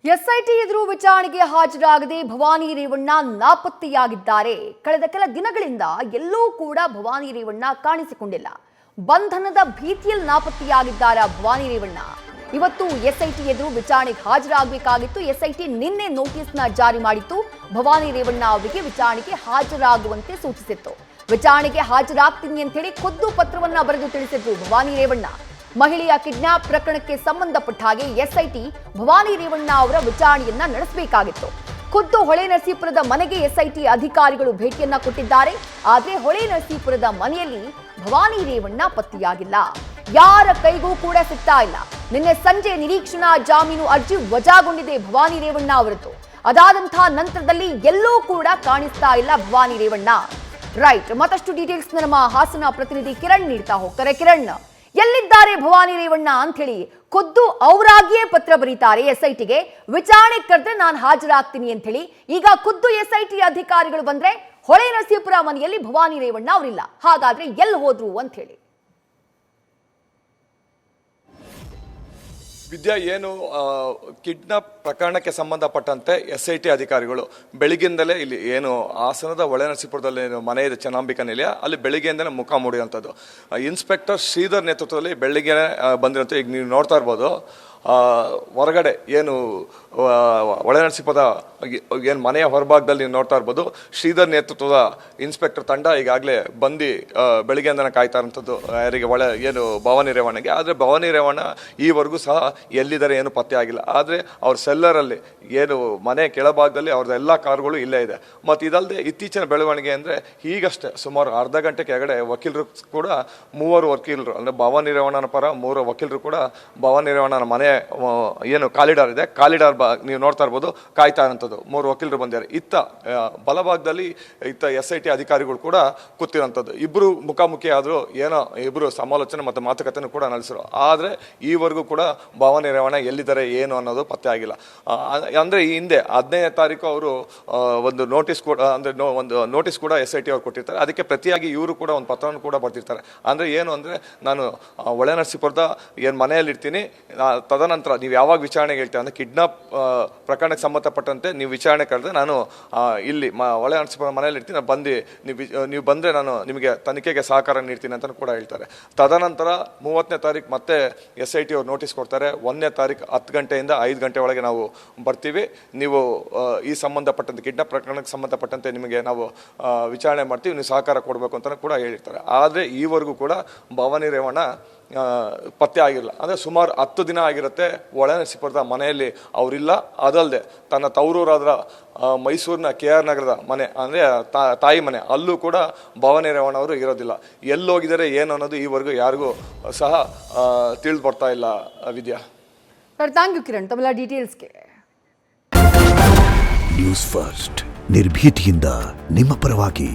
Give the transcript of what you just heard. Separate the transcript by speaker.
Speaker 1: SIT ಎದುರು ವಿಚಾರಣೆಗೆ ಹಾಜರಾಗದೆ ಭವಾನಿ ರೇವಣ್ಣ ನಾಪತ್ತೆಯಾಗಿದ್ದಾರೆ. ಕಳೆದ ಕೆಲ ದಿನಗಳಿಂದ ಎಲ್ಲೂ ಕೂಡ ಭವಾನಿ ರೇವಣ್ಣ ಕಾಣಿಸಿಕೊಂಡಿಲ್ಲ. ಬಂಧನದ ಭೀತಿಯಲ್ಲಿ ನಾಪತ್ತೆಯಾಗಿದ್ದಾರೆ ಭವಾನಿ ರೇವಣ್ಣ. ಇವತ್ತು ಎಸ್ಐಟಿ ಎದುರು ವಿಚಾರಣೆಗೆ ಹಾಜರಾಗಬೇಕಾಗಿತ್ತು. ಎಸ್ಐಟಿ ನಿನ್ನೆ ನೋಟಿಸ್ನ ಜಾರಿ ಮಾಡಿತ್ತು. ಭವಾನಿ ರೇವಣ್ಣ ಅವರಿಗೆ ವಿಚಾರಣೆಗೆ ಹಾಜರಾಗುವಂತೆ ಸೂಚಿಸಿತ್ತು. ವಿಚಾರಣೆಗೆ ಹಾಜರಾಗ್ತೀನಿ ಅಂತ ಹೇಳಿ ಖುದ್ದು ಪತ್ರವನ್ನ ಬರೆದು ತಿಳಿಸಿದ್ರು ಭವಾನಿ ರೇವಣ್ಣ. ಮಹಿಳೆಯ ಕಿಡ್ನಾಪ್ ಪ್ರಕರಣಕ್ಕೆ ಸಂಬಂಧಪಟ್ಟ ಹಾಗೆ ಎಸ್ಐಟಿ ಭವಾನಿ ರೇವಣ್ಣ ಅವರ ವಿಚಾರಣೆಯನ್ನ ನಡೆಸಬೇಕಾಗಿತ್ತು. ಖುದ್ದು ಹೊಳೆನರಸೀಪುರದ ಮನೆಗೆ ಎಸ್ಐಟಿ ಅಧಿಕಾರಿಗಳು ಭೇಟಿಯನ್ನ ಕೊಟ್ಟಿದ್ದಾರೆ. ಆದರೆ ಹೊಳೆನರಸೀಪುರದ ಮನೆಯಲ್ಲಿ ಭವಾನಿ ರೇವಣ್ಣ ಪತ್ತೆಯಾಗಿಲ್ಲ. ಯಾರ ಕೈಗೂ ಕೂಡ ಸಿಗ್ತಾ ಇಲ್ಲ. ನಿನ್ನೆ ಸಂಜೆ ನಿರೀಕ್ಷಣಾ ಜಾಮೀನು ಅರ್ಜಿ ವಜಾಗೊಂಡಿದೆ ಭವಾನಿ ರೇವಣ್ಣ ಅವರದ್ದು. ಅದಾದಂತಹ ನಂತರದಲ್ಲಿ ಎಲ್ಲೂ ಕೂಡ ಕಾಣಿಸ್ತಾ ಇಲ್ಲ ಭವಾನಿ ರೇವಣ್ಣ. ರೈಟ್, ಮತ್ತಷ್ಟು ಡೀಟೇಲ್ಸ್ ನಮ್ಮ ಹಾಸನ ಪ್ರತಿನಿಧಿ ಕಿರಣ್ ನೀಡ್ತಾ ಹೋಗ್ತಾರೆ. ಕಿರಣ್, ಎಲ್ಲಿದ್ದಾರೆ ಭವಾನಿ ರೇವಣ್ಣ ಅಂತ ಹೇಳಿ ಖುದ್ದು ಅವರಾಗಿಯೇ ಪತ್ರ ಬರೀತಾರೆ ಎಸ್ಐಟಿಗೆ. ವಿಚಾರಣೆ ಕರೆದ್ರೆ ನಾನು ಹಾಜರಾಗ್ತೀನಿ ಅಂತ ಹೇಳಿ. ಈಗ ಖುದ್ದು ಎಸ್ಐಟಿ ಅಧಿಕಾರಿಗಳು ಬಂದ್ರೆ ಹೊಳೆನರಸೀಪುರ ಮನೆಯಲ್ಲಿ ಭವಾನಿ ರೇವಣ್ಣ ಅವರಿಲ್ಲ. ಹಾಗಾದ್ರೆ ಎಲ್ಲಿ ಹೋದ್ರು ಅಂತ ಹೇಳಿ.
Speaker 2: ವಿದ್ಯಾ, ಏನು ಕಿಡ್ನಾಪ್ ಪ್ರಕರಣಕ್ಕೆ ಸಂಬಂಧಪಟ್ಟಂತೆ ಎಸ್ಐಟಿ ಅಧಿಕಾರಿಗಳು ಬೆಳಿಗ್ಗೆಯಿಂದಲೇ ಇಲ್ಲಿ ಏನು ಹಾಸನದ ಹೊಳೆನರಸೀಪುರದಲ್ಲಿ ಮನೆ ಇದೆ, ಚೆನ್ನಾಂಬಿಕಾ ನಿಲಯ, ಅಲ್ಲಿ ಬೆಳಿಗ್ಗೆಯಿಂದಲೇ ಮುಖ ಮೂಡಿರುವಂಥದ್ದು. ಇನ್ಸ್ಪೆಕ್ಟರ್ ಶ್ರೀಧರ್ ನೇತೃತ್ವದಲ್ಲಿ ಬೆಳಿಗ್ಗೆ ಬಂದಿರೋಂಥ ಈಗ ನೀವು ನೋಡ್ತಾ ಇರ್ಬೋದು. ಹೊರಗಡೆ ಏನು ಹೊಳೆನರಸೀಪುರದ ಏನು ಮನೆಯ ಹೊರಭಾಗದಲ್ಲಿ ನೀವು ನೋಡ್ತಾ ಇರ್ಬೋದು. ಶ್ರೀಧರ್ ನೇತೃತ್ವದ ಇನ್ಸ್ಪೆಕ್ಟರ್ ತಂಡ ಈಗಾಗಲೇ ಬಂದು ಬೆಳಿಗ್ಗೆಯಿಂದನೇ ಕಾಯ್ತಾ ಇರೋಂಥದ್ದು ಯಾರಿಗೆ ಏನು ಭವಾನಿ ರೇವಣ್ಣಗೆ. ಆದರೆ ಭವಾನಿ ರೇವಣ್ಣ ಈವರೆಗೂ ಸಹ ಎಲ್ಲಿದ್ದಾರೆ ಏನು ಪತ್ತೆ ಆಗಿಲ್ಲ. ಆದರೆ ಅವ್ರ ಸೆಲ್ಲರಲ್ಲಿ ಏನು ಮನೆ ಕೆಳಭಾಗದಲ್ಲಿ ಅವ್ರದ್ದು ಎಲ್ಲ ಕಾರುಗಳು ಇಲ್ಲೇ ಇದೆ. ಮತ್ತು ಇದಲ್ಲದೆ ಇತ್ತೀಚಿನ ಬೆಳವಣಿಗೆ ಅಂದರೆ ಈಗಷ್ಟೇ ಸುಮಾರು ಅರ್ಧ ಗಂಟೆ ಕೆಳಗಡೆ ವಕೀಲರು ಕೂಡ 3 ವಕೀಲರು ಅಂದರೆ ಭವಾನಿ ರೇವಣ್ಣನ ಪರ 3 ವಕೀಲರು ಕೂಡ ಭವಾನಿ ರೇವಣ್ಣನ ಮನೆ ಏನು ಕಾಲಿಡಾರ್ ಇದೆ, ಕಾಲಿಡಾರ್ ನೀವು ನೋಡ್ತಾ ಇರ್ಬೋದು, ಕಾಯ್ತಾ ಇರೋಂಥದ್ದು 3 ವಕೀಲರು ಬಂದಿದ್ದಾರೆ. ಇತ್ತ ಬಲಭಾಗದಲ್ಲಿ ಎಸ್ಐಟಿ ಅಧಿಕಾರಿಗಳು ಕೂಡ ಕೂತಿರೋಂಥದ್ದು. ಇಬ್ಬರು ಮುಖಾಮುಖಿ ಆದರೂ ಏನೋ ಇಬ್ಬರು ಸಮಾಲೋಚನೆ ಮತ್ತು ಮಾತುಕತೆನೂ ಕೂಡ ನಡೆಸಿದ್ರು. ಆದರೆ ಈವರೆಗೂ ಕೂಡ ಭವಾನಿ ರೇವಣ್ಣ ಎಲ್ಲಿದ್ದಾರೆ ಏನು ಅನ್ನೋದು ಪತ್ತೆ ಆಗಿಲ್ಲ. ಅಂದರೆ ಈ ಹಿಂದೆ 15ನೇ ತಾರೀಕು ಅವರು ಒಂದು ನೋಟಿಸ್ ಕೂಡ ಒಂದು ನೋಟಿಸ್ ಕೂಡ ಎಸ್ಐಟಿ ಅವ್ರು ಕೊಟ್ಟಿರ್ತಾರೆ. ಅದಕ್ಕೆ ಪ್ರತಿಯಾಗಿ ಇವರು ಕೂಡ ಒಂದು ಪತ್ರವನ್ನು ಕೂಡ ಬರ್ತಿರ್ತಾರೆ. ಅಂದರೆ ಏನು ಅಂದರೆ, ನಾನು ಹೊಳೆನರಸೀಪುರದ ಏನು ಮನೆಯಲ್ಲಿ ಇರ್ತೀನಿ, ತದನಂತರ ನೀವು ಯಾವಾಗ ವಿಚಾರಣೆಗೆ ಹೇಳ್ತೀವಿ ಅಂದರೆ ಕಿಡ್ನಾಪ್ ಪ್ರಕರಣಕ್ಕೆ ಸಂಬಂಧಪಟ್ಟಂತೆ ನೀವು ವಿಚಾರಣೆ ಕರೆದ್ರೆ ನಾನು ಇಲ್ಲಿ ಹೊಳೆನರಸೀಪುರ ಮನೆಯಲ್ಲಿ ಇರ್ತೀನಿ, ಬಂದು ನೀವು ಬಂದರೆ ನಾನು ನಿಮಗೆ ತನಿಖೆಗೆ ಸಹಕಾರ ನೀಡ್ತೀನಿ ಅಂತ ಕೂಡ ಹೇಳ್ತಾರೆ. ತದನಂತರ 30ನೇ ತಾರೀಕು ಮತ್ತೆ ಎಸ್ಐಟಿ ಅವ್ರು ನೋಟಿಸ್ ಕೊಡ್ತಾರೆ. 1ನೇ ತಾರೀಕು 10 ಗಂಟೆಯಿಂದ 5 ಗಂಟೆ ಒಳಗೆ ನಾವು ಬರ್ತೀವಿ, ನೀವು ಈ ಸಂಬಂಧಪಟ್ಟಂತೆ ಕಿಡ್ನಾಪ್ ಪ್ರಕರಣಕ್ಕೆ ಸಂಬಂಧಪಟ್ಟಂತೆ ನಿಮಗೆ ನಾವು ವಿಚಾರಣೆ ಮಾಡ್ತೀವಿ, ನೀವು ಸಹಕಾರ ಕೊಡಬೇಕು ಅಂತ ಕೂಡ ಹೇಳಿರ್ತಾರೆ. ಆದರೆ ಈವರೆಗೂ ಕೂಡ ಭವಾನಿ ರೇವಣ್ಣ ಪತ್ತೆ ಆಗಿರಲ್ಲ. ಅಂದರೆ ಸುಮಾರು 10 ದಿನ ಆಗಿರುತ್ತೆ ಹೊಳೆನರಸೀಪುರದ ಮನೆಯಲ್ಲಿ ಅವರಿಲ್ಲ. ಅದಲ್ಲದೆ ತನ್ನ ತವರೂರಾದ ಮೈಸೂರಿನ KR ನಗರದ ಮನೆ ಅಂದರೆ ತಾಯಿ ಮನೆ, ಅಲ್ಲೂ ಕೂಡ ಭವಾನಿ ರೇವಣ್ಣ ಅವರು ಇರೋದಿಲ್ಲ. ಎಲ್ಲೋಗಿದ್ದಾರೆ ಏನು ಅನ್ನೋದು ಈವರೆಗೂ ಯಾರಿಗೂ ಸಹ ತಿಳಿದು ಬರ್ತಾ ಇಲ್ಲ. ವಿದ್ಯಾ,
Speaker 1: ಥ್ಯಾಂಕ್ ಯು ಕಿರಣ್ ತಮ್ಮೆಲ್ಲ ಡೀಟೇಲ್ಸ್ಗೆ.
Speaker 3: ನ್ಯೂಸ್ ಫಸ್ಟ್ ನಿರ್ಭೀತಿಯಿಂದ ನಿಮ್ಮ ಪರವಾಗಿ.